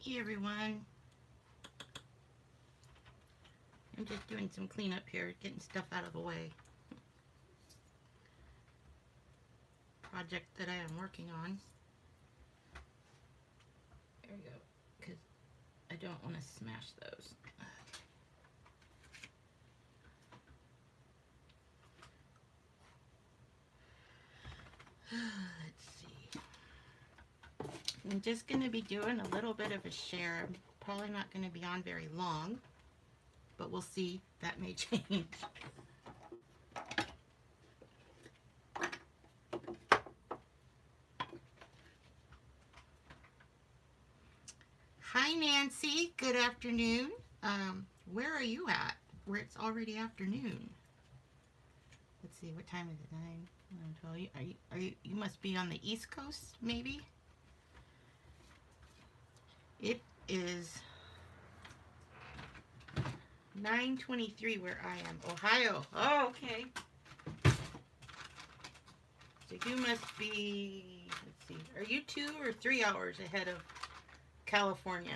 Hey everyone, I'm just doing some cleanup here, getting stuff out of the way. Project that I am working on. There we go, because I don't want to smash those. Let's see. I'm just going to be doing a little bit of a share. I'm probably not going to be on very long, but we'll see. That may change. Hi Nancy, good afternoon. Where are you at? Where it's already afternoon. Let's see, what time is it? 9, 11, 12. You must be on the East Coast, maybe? It is 9:23 where I am. Ohio. Oh, okay. So you must be, let's see, are you 2 or 3 hours ahead of California?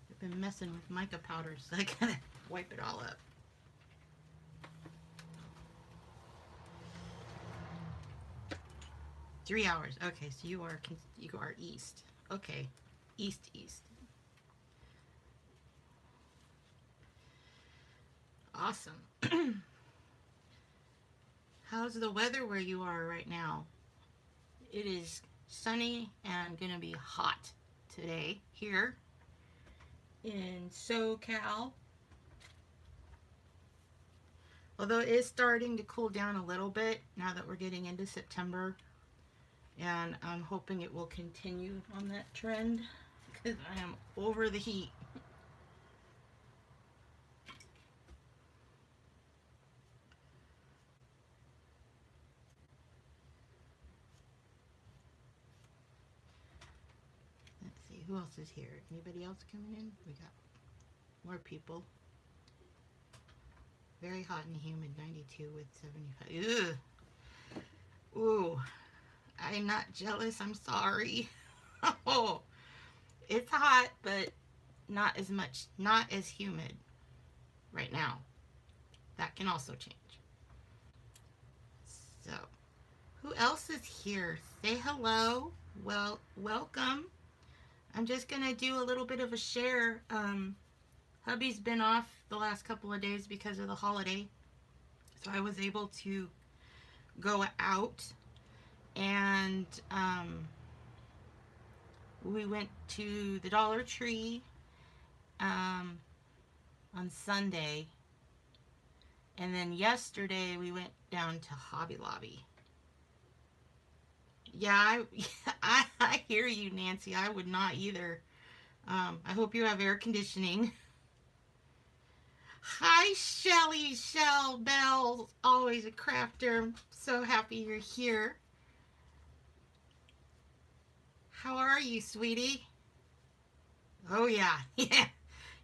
I've been messing with mica powder, so I gotta wipe it all up. Three hours. Okay, so you are east. Okay, east. Awesome. How's the weather where you are right now? It is sunny and gonna be hot today here in SoCal. Although it is starting to cool down a little bit now that we're getting into September. And I'm hoping it will continue on that trend because I am over the heat. Let's see, who else is here? Anybody else coming in? We got more people. Very hot and humid, 92 with 75. Ugh. Ooh, I'm not jealous. I'm sorry. Oh, it's hot, but not as much, not as humid right now. That can also change. So, who else is here? Say hello. Well, welcome. I'm just going to do a little bit of a share. Hubby's been off the last couple of days because of the holiday. So I was able to go out and we went to the Dollar Tree on Sunday. And then yesterday we went down to Hobby Lobby. Yeah, I hear you, Nancy. I would not either. I hope you have air conditioning. Hi, Shelly, Shell, Bell, always a crafter. I'm so happy you're here. How are you, sweetie? Oh, yeah.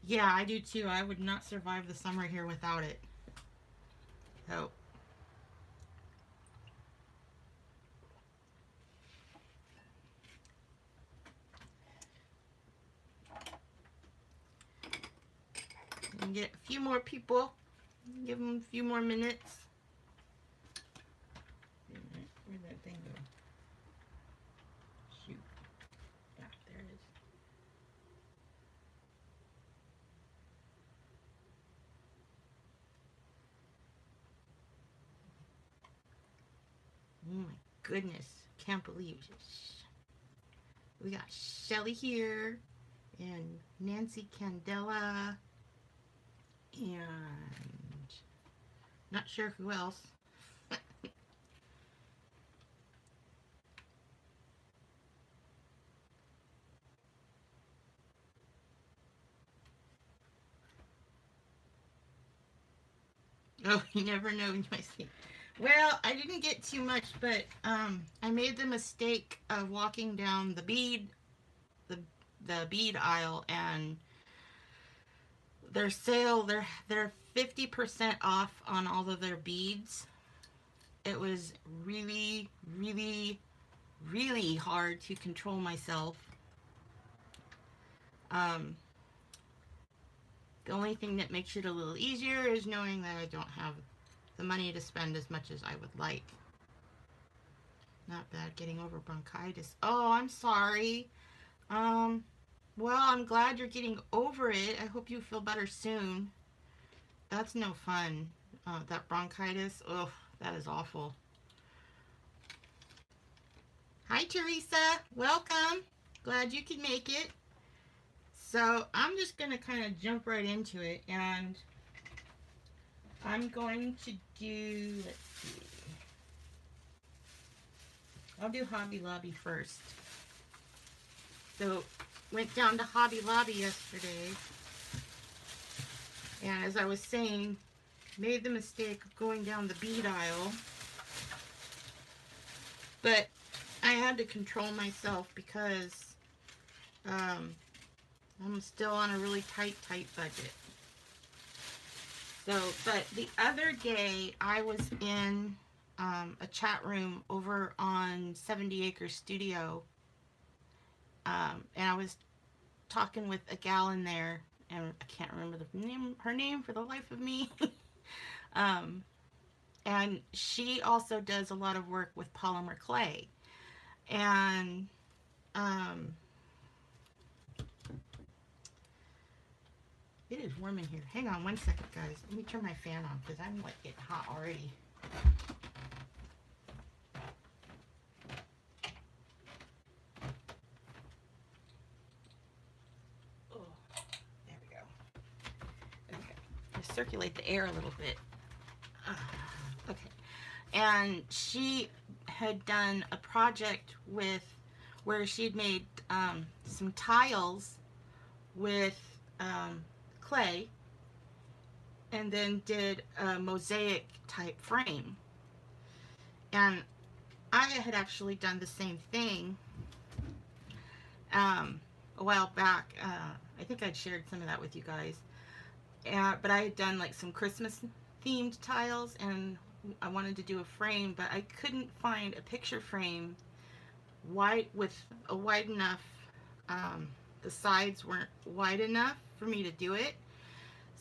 Yeah, I do too. I would not survive the summer here without it. Oh. And get a few more people. Give them a few more minutes. Where'd that thing go? Shoot. Yeah, there it is. Oh my goodness. Can't believe it. We got Shelly here and Nancy Candela and not sure who else. Oh, you never know when you might see. Well, I didn't get too much, but I made the mistake of walking down the bead bead aisle, and their sale, their 50% off on all of their beads. It was really, really, really hard to control myself. The only thing that makes it a little easier is knowing that I don't have the money to spend as much as I would like. Not bad getting over bronchitis. Oh, I'm sorry. Well, I'm glad you're getting over it. I hope you feel better soon. That's no fun. That bronchitis, ugh, that is awful. Hi, Teresa. Welcome. Glad you could make it. So I'm just going to kind of jump right into it, and I'm going to do, let's see, I'll do Hobby Lobby first. So went down to Hobby Lobby yesterday, and as I was saying, made the mistake of going down the bead aisle, but I had to control myself because I'm still on a really tight budget. So, but the other day I was in a chat room over on 70 Acre Studio, and I was talking with a gal in there, and I can't remember her name for the life of me. And she also does a lot of work with polymer clay, and it is warm in here. Hang on one second, guys. Let me turn my fan on because I'm like getting hot already. Oh, there we go. Okay, just circulate the air a little bit. Okay, and she had done a project with where she'd made some tiles with clay, and then did a mosaic type frame. And I had actually done the same thing a while back. I think I'd shared some of that with you guys. But I had done like some Christmas themed tiles, and I wanted to do a frame, but I couldn't find a picture frame with a wide enough, the sides weren't wide enough for me to do it.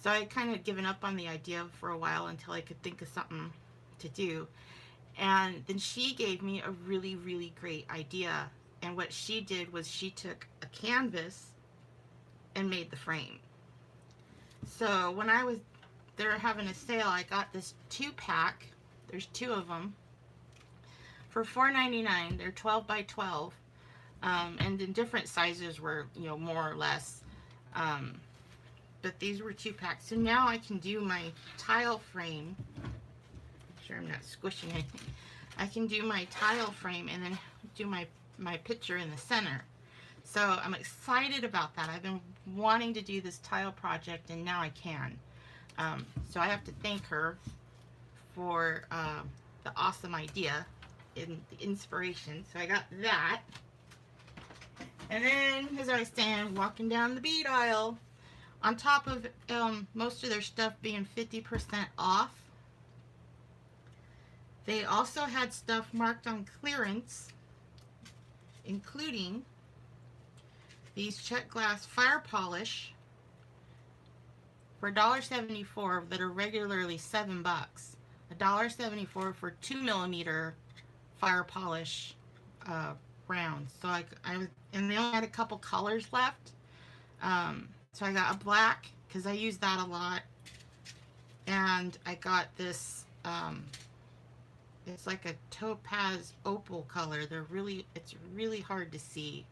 So I kind of given up on the idea for a while until I could think of something to do. And then she gave me a really, really great idea. And what she did was she took a canvas and made the frame. So when I was there having a sale, I got this 2-pack. There's 2 of them for $4.99. They're 12 by 12, and in different sizes were, you know, more or less. But these were 2-packs. So now I can do my tile frame. Make sure I'm not squishing anything. I can do my tile frame and then do my picture in the center. So I'm excited about that. I've been wanting to do this tile project, and now I can. So I have to thank her for the awesome idea and the inspiration. So I got that. And then, as I was saying, walking down the bead aisle, on top of most of their stuff being 50% off, they also had stuff marked on clearance, including these check glass fire polish for $1.74 that are regularly $7. $1.74 for 2mm fire polish rounds. So and they only had a couple colors left. So I got a black because I use that a lot, and I got this. It's like a topaz opal color. It's really hard to see,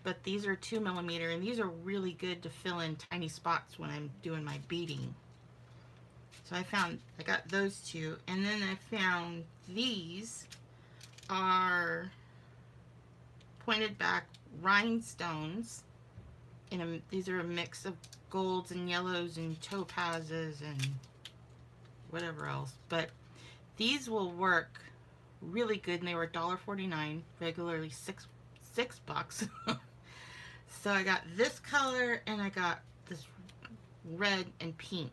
but these are 2mm, and these are really good to fill in tiny spots when I'm doing my beading. So I got those 2, and then I found these are pointed back rhinestones. These are a mix of golds and yellows and topazes and whatever else. But these will work really good, and they were $1.49, regularly $6. So I got this color, and I got this red and pink.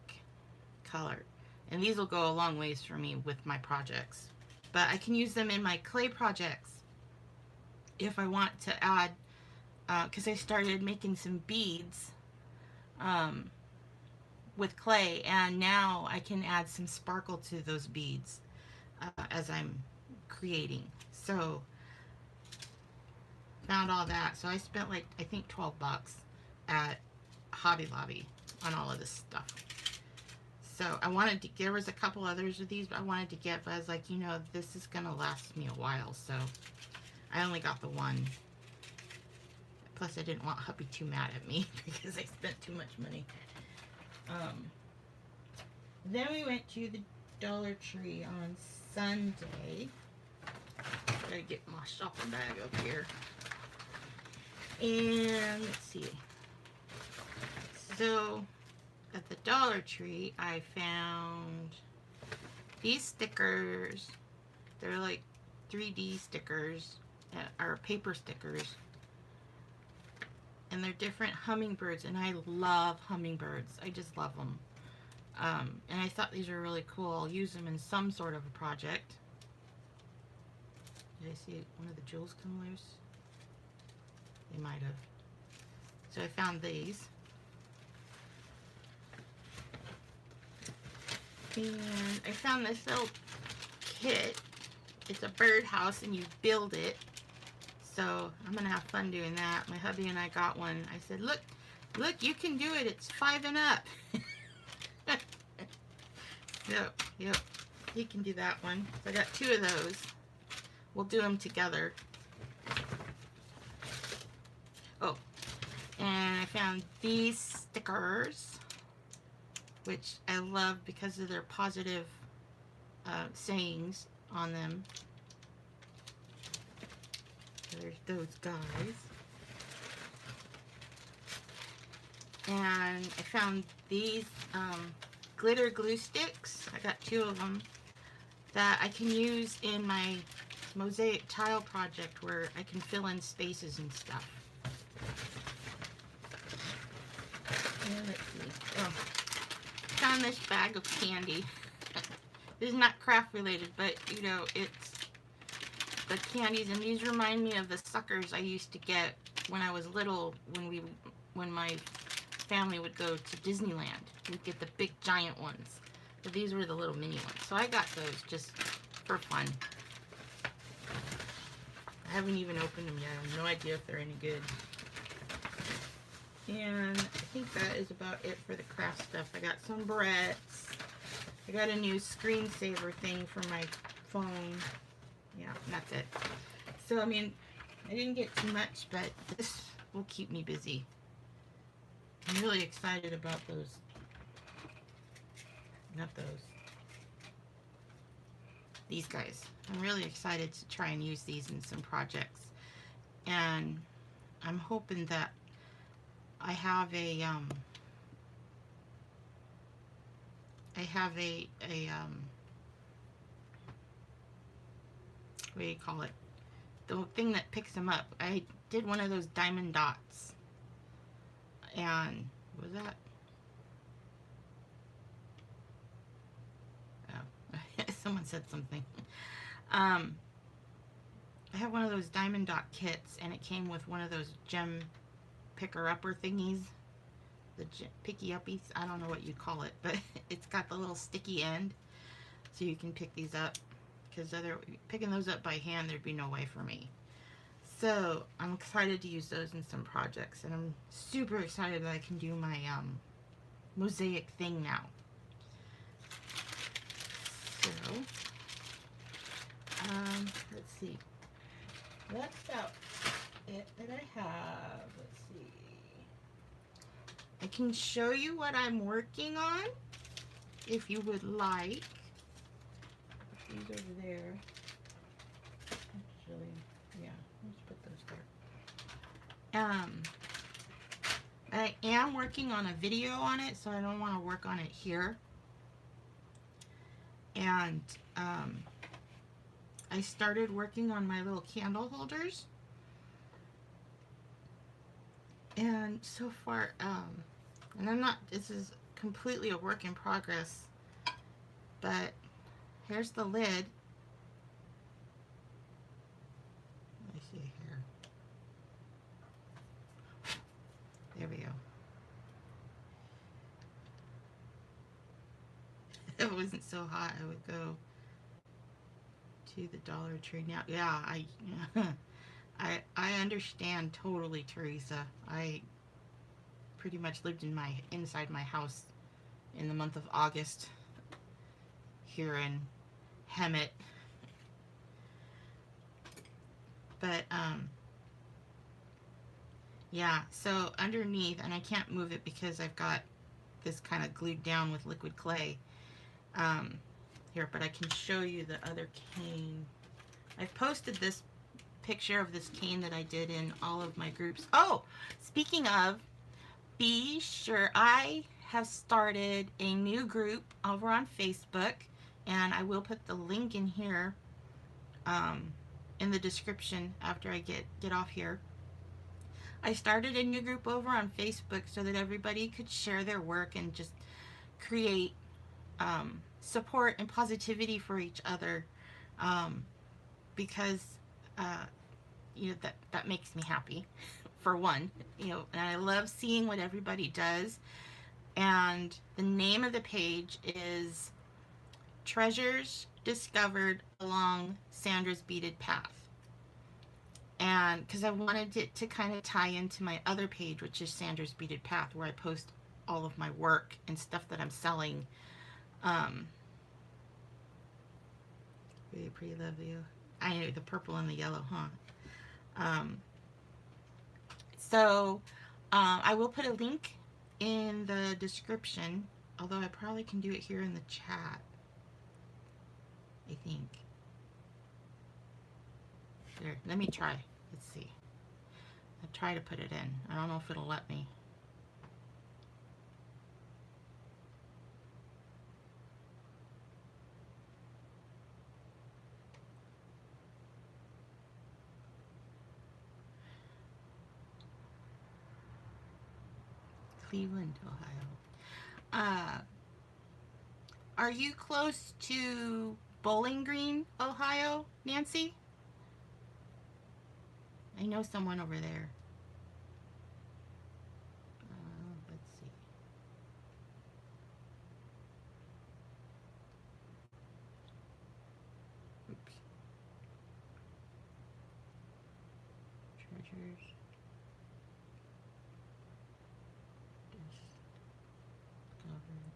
color. And these will go a long ways for me with my projects. But I can use them in my clay projects if I want to add, because I started making some beads with clay, and now I can add some sparkle to those beads as I'm creating. So found all that. So I spent like, I think 12 bucks at Hobby Lobby on all of this stuff. So I wanted to, there was a couple others of these I wanted to get, but I was like, you know, this is going to last me a while. So I only got the one. Plus I didn't want hubby too mad at me because I spent too much money. Then we went to the Dollar Tree on Sunday. Gotta get my shopping bag up here. And let's see. So at the Dollar Tree, I found these stickers. They're like 3D stickers, or paper stickers. And they're different hummingbirds, and I love hummingbirds. I just love them. And I thought these were really cool. I'll use them in some sort of a project. Did I see one of the jewels come loose? They might have. So I found these. And I found this little kit. It's a birdhouse, and you build it. So I'm going to have fun doing that. My hubby and I got one. I said, look, you can do it. It's 5 and up. So, yep, he can do that one. So I got 2 of those. We'll do them together. Oh, and I found these stickers, which I love because of their positive sayings on them. There's those guys. And I found these glitter glue sticks. I got 2 of them that I can use in my mosaic tile project where I can fill in spaces and stuff. And let's see. Oh, found this bag of candy. This is not craft related, but you know, it's the candies, and these remind me of the suckers I used to get when I was little, when my family would go to Disneyland. We'd get the big giant ones, but these were the little mini ones. So I got those just for fun. I haven't even opened them yet. I have no idea if they're any good. And I think that is about it for the craft stuff. I got some barrettes. I got a new screensaver thing for my phone. Yeah, that's it. So, I mean, I didn't get too much, but this will keep me busy. I'm really excited about those. Not those. These guys. I'm really excited to try and use these in some projects. And I'm hoping that I have a what do you call it? The thing that picks them up. I did one of those diamond dots. And what was that? Oh, someone said something. I have one of those diamond dot kits, and it came with one of those gem picker-upper thingies. The picky-uppies. I don't know what you call it, but it's got the little sticky end, so you can pick these up. Because picking those up by hand, there'd be no way for me. So I'm excited to use those in some projects, and I'm super excited that I can do my mosaic thing now. So let's see. That's about it that I have. Let's see. I can show you what I'm working on if you would like. These over there. Actually, yeah, let's put those there. I am working on a video on it, so I don't want to work on it here. And I started working on my little candle holders. And so far, and this is completely a work in progress. But here's the lid. Let me see here. There we go. If it wasn't so hot, I would go to the Dollar Tree now. Yeah, I understand totally, Teresa. I pretty much lived inside my house in the month of August here in Hemet. But yeah, so underneath, and I can't move it because I've got this kind of glued down with liquid clay. Here, but I can show you the other cane. I've posted this picture of this cane that I did in all of my groups. Oh, speaking of, be sure, I have started a new group over on Facebook, and I will put the link in here in the description after I get off here. I started a new group over on Facebook so that everybody could share their work and just create support and positivity for each other, because you know, that makes me happy for one, you know, and I love seeing what everybody does. And the name of the page is Treasures Discovered Along Sandra's Beaded Path. And because I wanted it to kind of tie into my other page, which is Sandra's Beaded Path, where I post all of my work and stuff that I'm selling. Really pretty, love you. I know the purple and the yellow, huh? So I will put a link in the description, although I probably can do it here in the chat, I think. There, let me try. Let's see. I'll try to put it in. I don't know if it'll let me. Cleveland, Ohio. Are you close to Bowling Green, Ohio, Nancy? I know someone over there. Let's see. Oops. Treasures. Discovered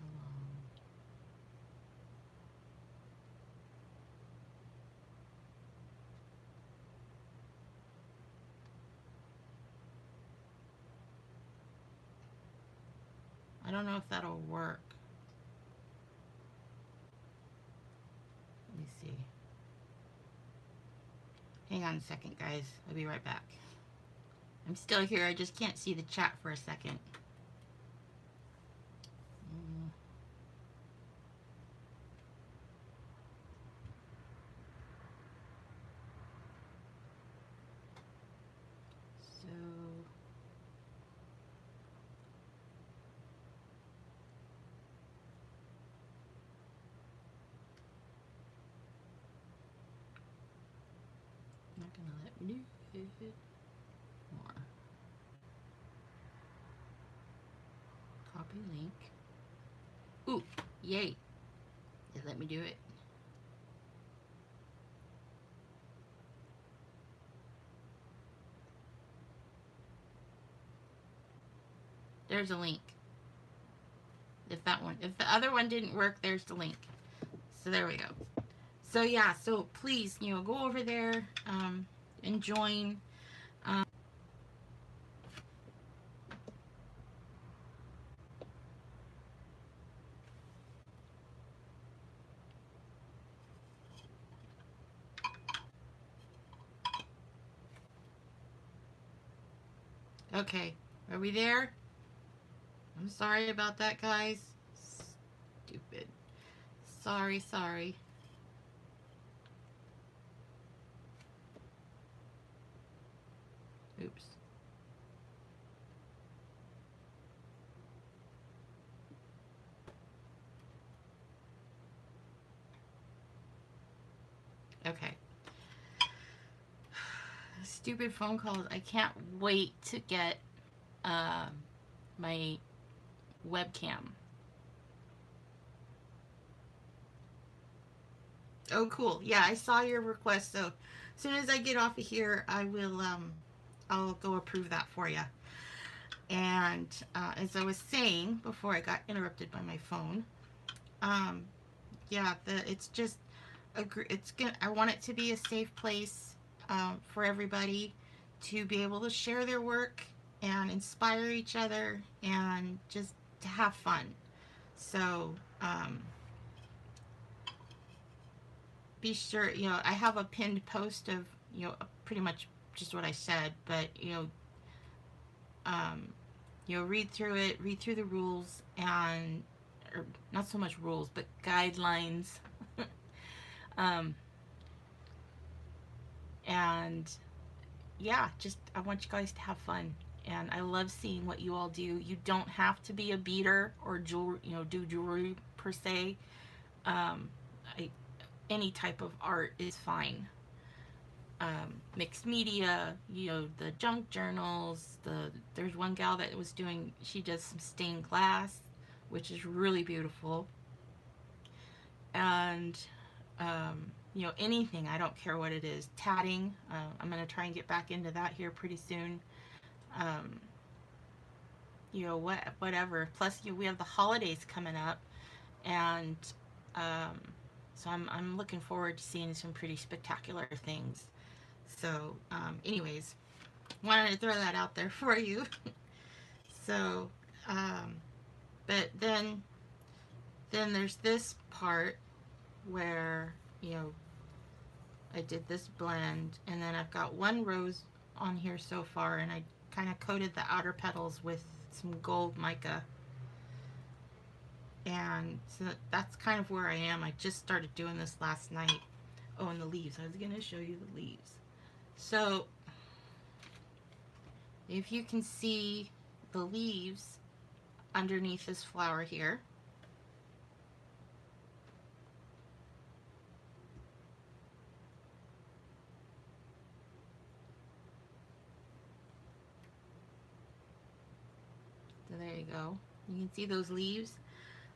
along. I don't know if that'll work. Let me see. Hang on a second, guys. I'll be right back. I'm still here. I just can't see the chat for a second. So not gonna let me do it more. Copy link. Ooh, yay. It let me do it. There's a link. If the other one didn't work, there's the link. So there we go. So yeah, so please, you know, go over there and join. Okay, are we there? I'm sorry about that, guys. Stupid. Sorry. Oops. Okay. Stupid phone calls. I can't wait to get uh, my webcam. Oh, cool. Yeah, I saw your request. So as soon as I get off of here, I'll go approve that for you. And as I was saying before I got interrupted by my phone, um, yeah, it's just it's gonna. I want it to be a safe place for everybody to be able to share their work and inspire each other and just to have fun. So be sure, I have a pinned post of, pretty much just what I said, but, um, read through it, read through the rules, and, or not so much rules, but guidelines. um, and yeah, just, I want you guys to have fun. And I love seeing what you all do. You don't have to be a beater or jewelry, do jewelry per se. Um, I, any type of art is fine. Mixed media, the junk journals. There's one gal that was doing. She does some stained glass, which is really beautiful. And anything. I don't care what it is. Tatting. I'm gonna try and get back into that here pretty soon. Um, whatever. Plus, we have the holidays coming up, and um, so I'm looking forward to seeing some pretty spectacular things. So, anyways, wanted to throw that out there for you. So, but then there's this part where I did this blend, and then I've got one rose on here so far, and I kind of coated the outer petals with some gold mica. And so that's kind of where I am. I just started doing this last night. Oh, and the leaves. I was going to show you the leaves. So, if you can see the leaves underneath this flower here. So there you go. You can see those leaves.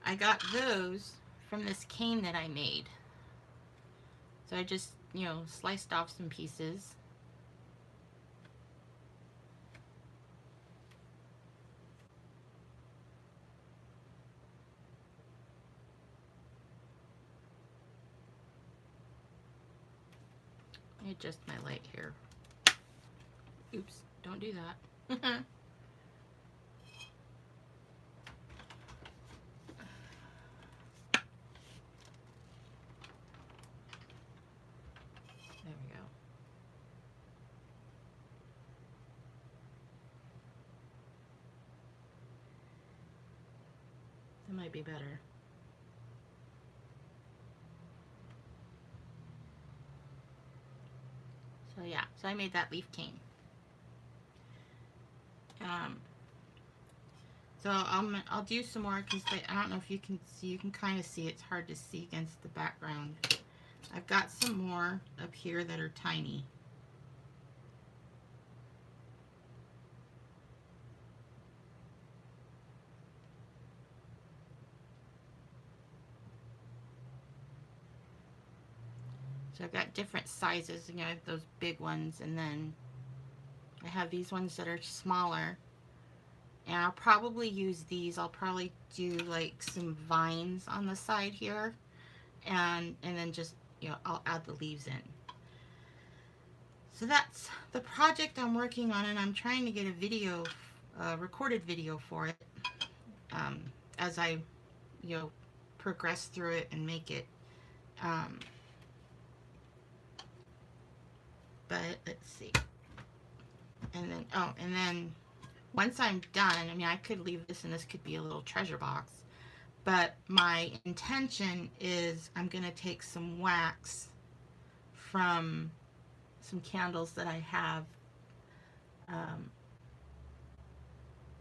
I got those from this cane that I made. So I just, sliced off some pieces. Adjust my light here. Oops, don't do that. There we go. That might be better. So yeah, so I made that leaf cane. So I'll do some more because I don't know if you can see. You can kind of see. It's hard to see against the background. I've got some more up here that are tiny. So I've got different sizes. I have those big ones, and then I have these ones that are smaller. And I'll probably use these. I'll probably do like some vines on the side here, and then just I'll add the leaves in. So that's the project I'm working on, and I'm trying to get a video, recorded video for it, as I progress through it and make it. But let's see. And then once I'm done, I mean, I could leave this and this could be a little treasure box. But my intention is I'm going to take some wax from some candles that I have. And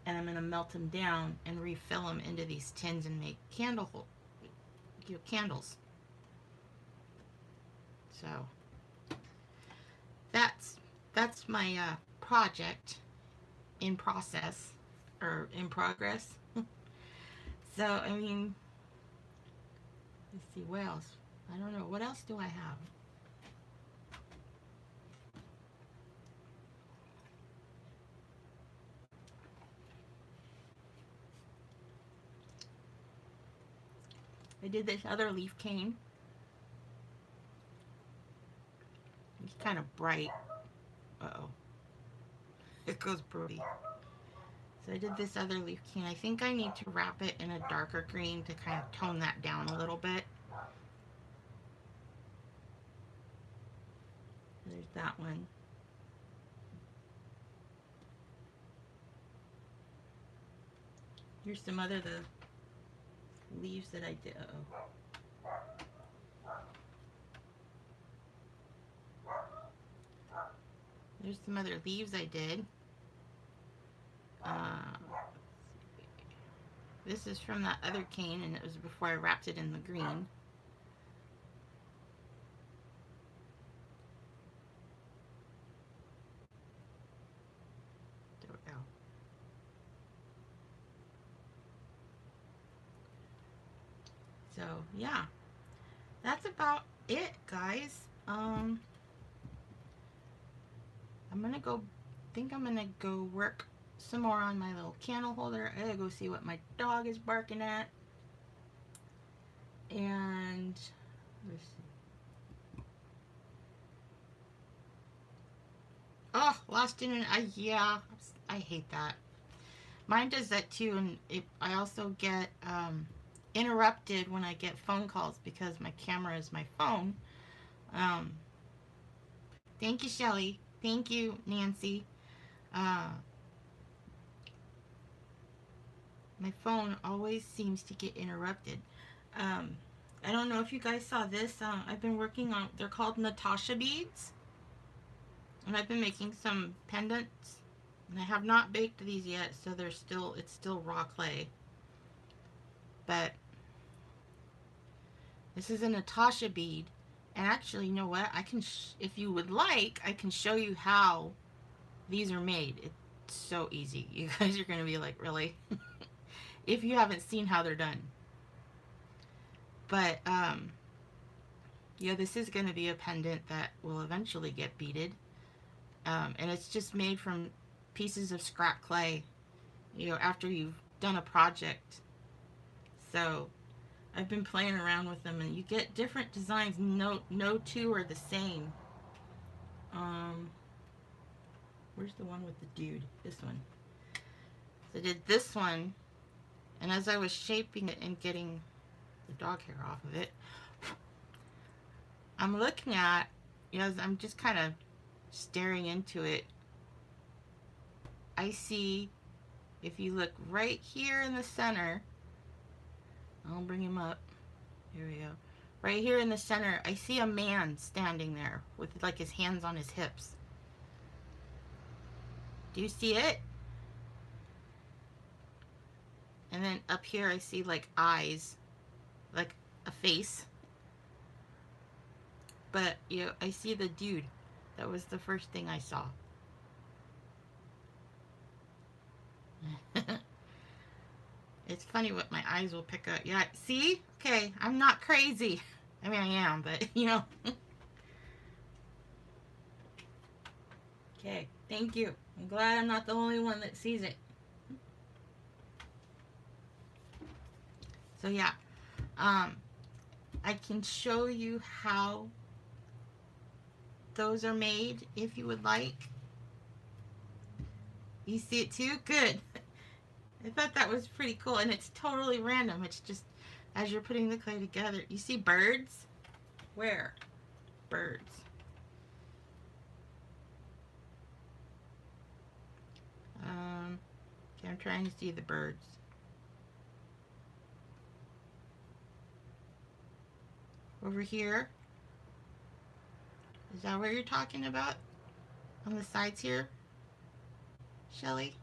I'm going to melt them down and refill them into these tins and make candles. So that's my project in process or in progress. So I mean, let's see what else. I don't know what else do I have. I did this other leaf cane. It's kind of bright. Uh-oh. It goes pretty. So I did this other leaf cane. I think I need to wrap it in a darker green to kind of tone that down a little bit. There's that one. Here's some other the leaves that I did. Uh-oh. There's some other leaves I did. This is from that other cane, and it was before I wrapped it in the green. There we go. So, yeah. That's about it, guys. I'm gonna go, think I'm gonna go work some more on my little candle holder. I gotta go see what my dog is barking at. And let's see. Oh, lost in an yeah, I hate that. Mine does that too, and I also get interrupted when I get phone calls because my camera is my phone. Thank you, Shelly. Thank you, Nancy. My phone always seems to get interrupted. I don't know if you guys saw this. I've been working on, they're called Natasha beads. And I've been making some pendants. And I have not baked these yet, so it's still raw clay. But this is a Natasha bead. And actually, you know what? I can, if you would like, I can show you how these are made. It's so easy. You guys are going to be like, really? If you haven't seen how they're done. But, yeah, this is going to be a pendant that will eventually get beaded. And it's just made from pieces of scrap clay, you know, after you've done a project. So I've been playing around with them, and you get different designs. No two are the same. Where's the one with the dude? This one. So I did this one, and as I was shaping it and getting the dog hair off of it, I'm looking at, you know, I'm just kind of staring into it. I see, if you look right here in the center, I'll bring him up. Here we go. Right here in the center, I see a man standing there with like his hands on his hips. Do you see it? And then up here I see like eyes, like a face. But, you know, I see the dude. That was the first thing I saw. It's funny what my eyes will pick up. Yeah, see? Okay, I'm not crazy. I mean, I am, but, you know. Okay, thank you. I'm glad I'm not the only one that sees it. So, yeah. I can show you how those are made if you would like. You see it too? Good. I thought that was pretty cool, and it's totally random. It's just as you're putting the clay together. You see birds? Where? Birds. Okay, I'm trying to see the birds. Over here. Is that what you're talking about? On the sides here? Shelly?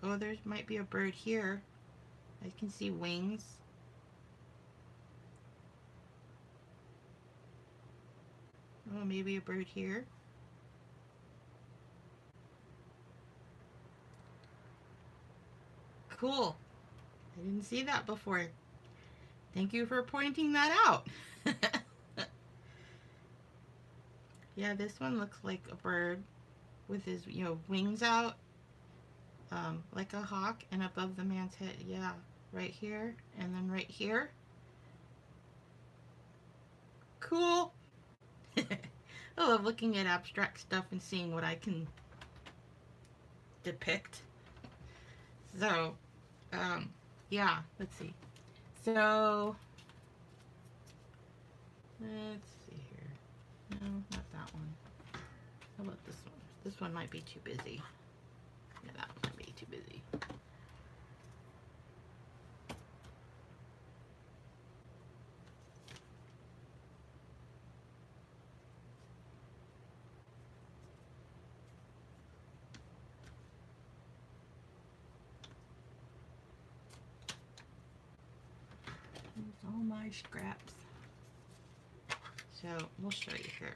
Oh, there might be a bird here. I can see wings. Oh, maybe a bird here. Cool. I didn't see that before. Thank you for pointing that out. Yeah, this one looks like a bird with his, wings out, like a hawk, and above the man's head. Yeah, right here, and then right here. Cool. I love looking at abstract stuff and seeing what I can depict. So, yeah, let's see. So, let's see here. No, not that one. How about this one? This one might be too busy. Yeah, that one might be too busy. There's all my scraps. So we'll show you here.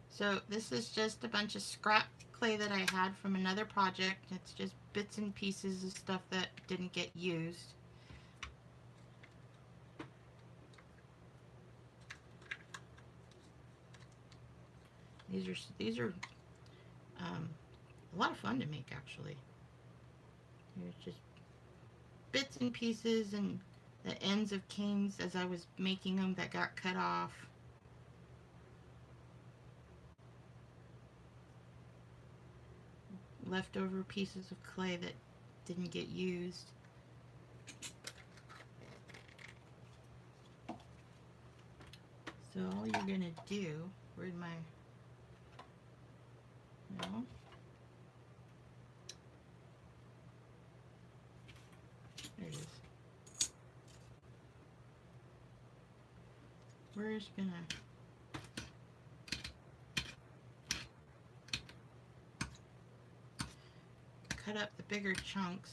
So this is just a bunch of scrap clay that I had from another project. It's just bits and pieces of stuff that didn't get used. These are a lot of fun to make, actually. There's just bits and pieces and the ends of canes as I was making them that got cut off. Leftover pieces of clay that didn't get used. So all you're gonna do, where's my, no, there it is. We're just gonna cut up the bigger chunks.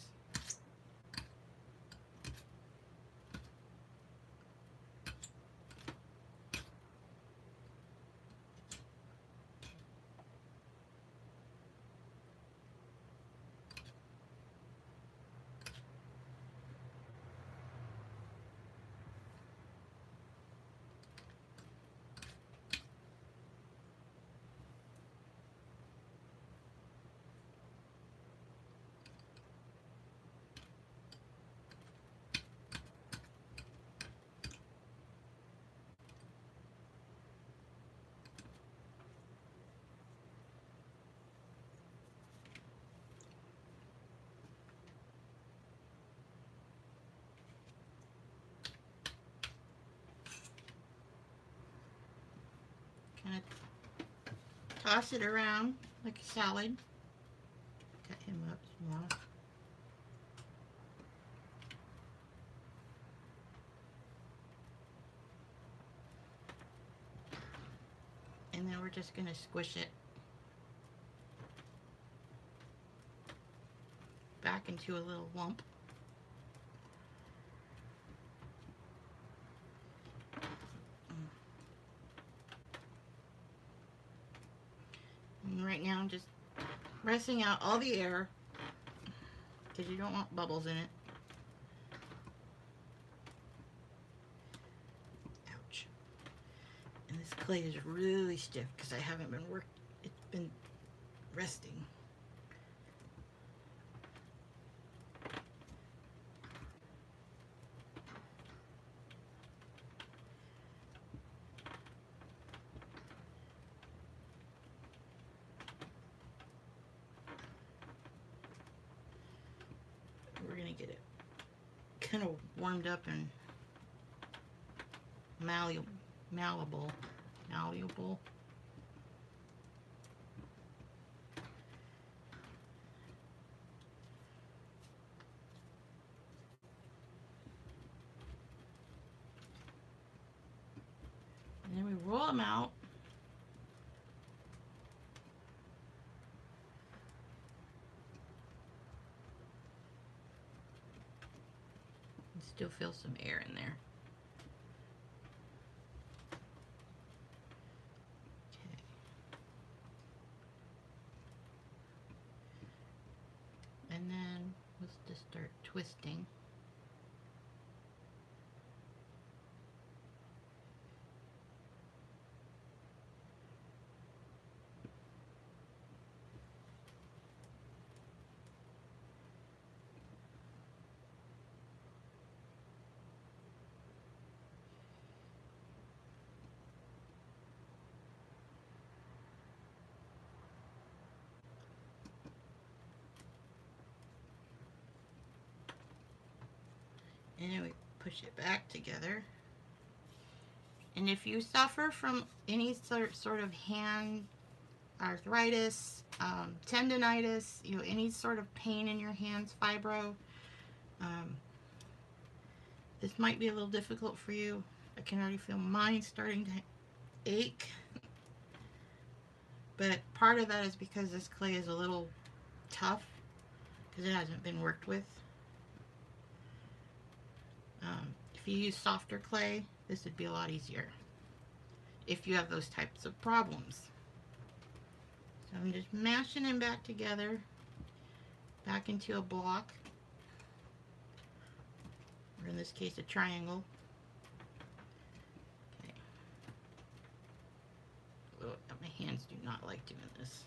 Kind of toss it around like a salad. Cut him up small. And then we're just going to squish it back into a little lump. And right now I'm just pressing out all the air because you don't want bubbles in it. Ouch. And this clay is really stiff because I haven't been it's been resting. We're gonna get it kind of warmed up and malleable. And then we roll them out. And Still feel some air in there. Okay. And then let's just start twisting. And then we push it back together. And if you suffer from any sort of hand arthritis, tendonitis, any sort of pain in your hands, fibro, um, this might be a little difficult for you. I can already feel mine starting to ache. But part of that is because this clay is a little tough because it hasn't been worked with. If you use softer clay, this would be a lot easier if you have those types of problems. So I'm just mashing them back together, back into a block, or in this case a triangle. Okay. Oh, my hands do not like doing this.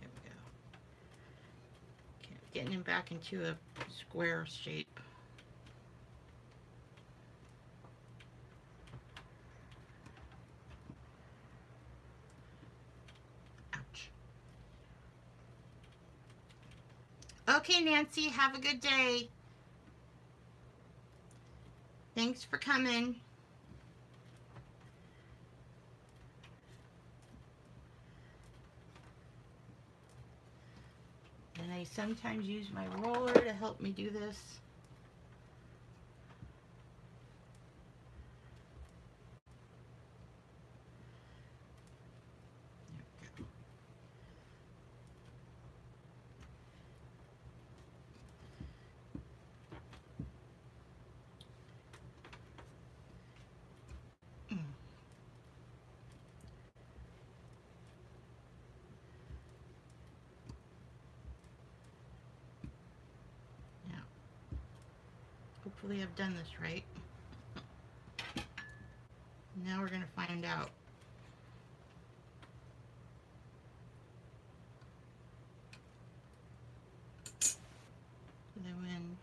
There we go. Okay, getting them back into a square shape. Okay, Nancy, have a good day. Thanks for coming. And I sometimes use my roller to help me do this. Hopefully I've done this right. Now we're going to find out. So then when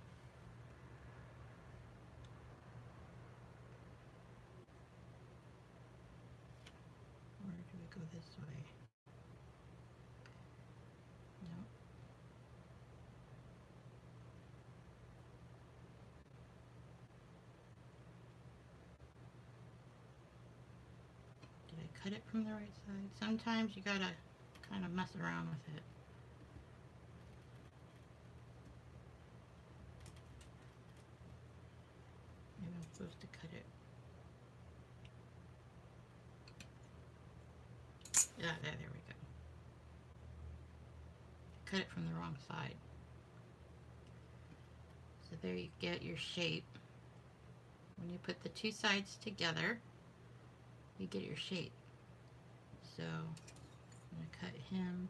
or do we go this way? No. Did I cut it from the right side? Sometimes you gotta kind of mess around with it. Maybe I'm supposed to cut it. Yeah, there we go. Cut it from the wrong side. So there you get your shape. When you put the two sides together, you get your shape. So I'm going to cut him.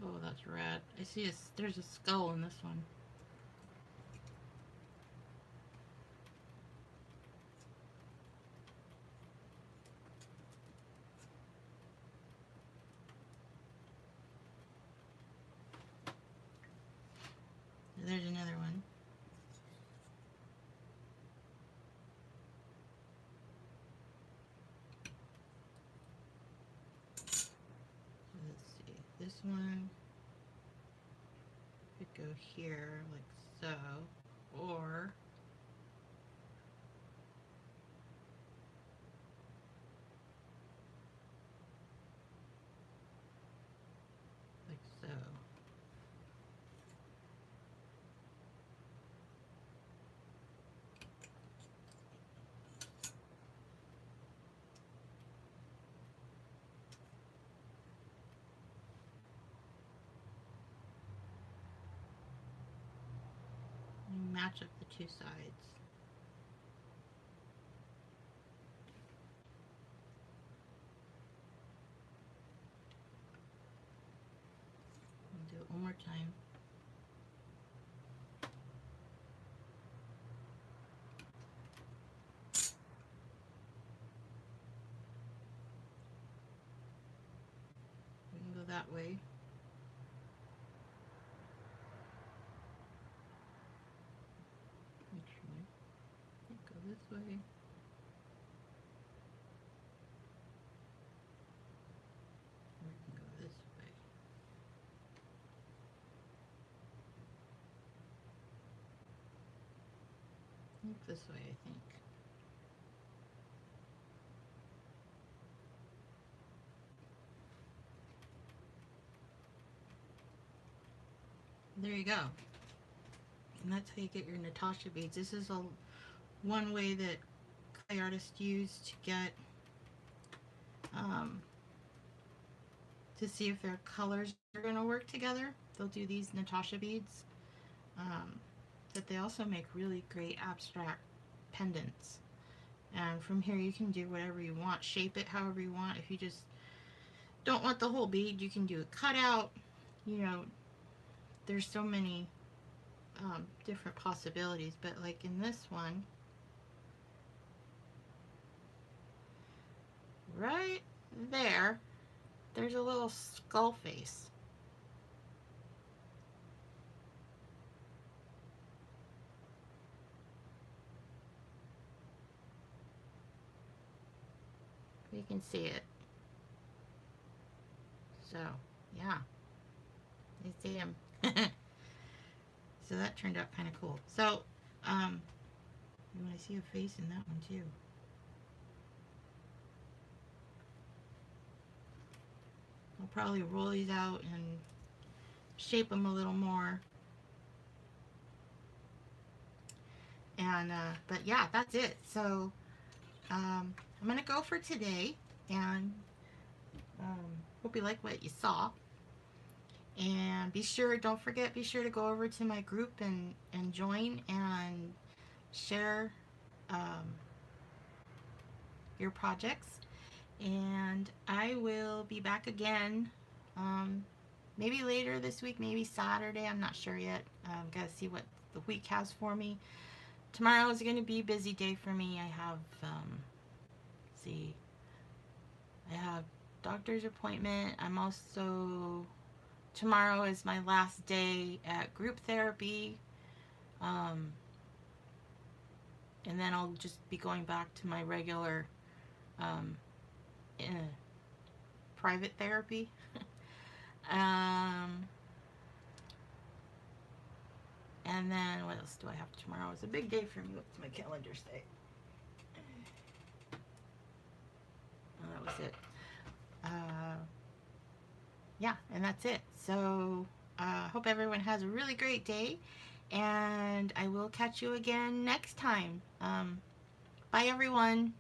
Oh, that's rad. I see there's a skull in this one. There's another one. Let's see. This one could go here like so, or like so. match up the two sides. I'll do it one more time. We can go that way. Go this way. We can go this way. This way, I think. There you go. And that's how you get your Natasha beads. This is one way that clay artists use to get to see if their colors are going to work together. They'll do these Natasha beads. But they also make really great abstract pendants. And from here you can do whatever you want, shape it however you want. If you just don't want the whole bead, you can do a cutout. You know, there's so many different possibilities. But like in this one, right there, there's a little skull face. You can see it. So, yeah. You see him. So that turned out kind of cool. So, you want to see a face in that one too. I'll probably roll these out and shape them a little more. And, but yeah, that's it. So, I'm going to go for today, and hope you like what you saw. And don't forget, be sure to go over to my group and join and share your projects. And I will be back again, maybe later this week, maybe Saturday. I'm not sure yet. Gotta see what the week has for me. Tomorrow is going to be a busy day for me. I have, I have doctor's appointment. I'm also, tomorrow is my last day at group therapy. And then I'll just be going back to my regular private therapy. And then what else do I have tomorrow? It's a big day for me. What's my calendar say? Oh, that was it. Yeah, and that's it. So hope everyone has a really great day, and I will catch you again next time. Bye, everyone.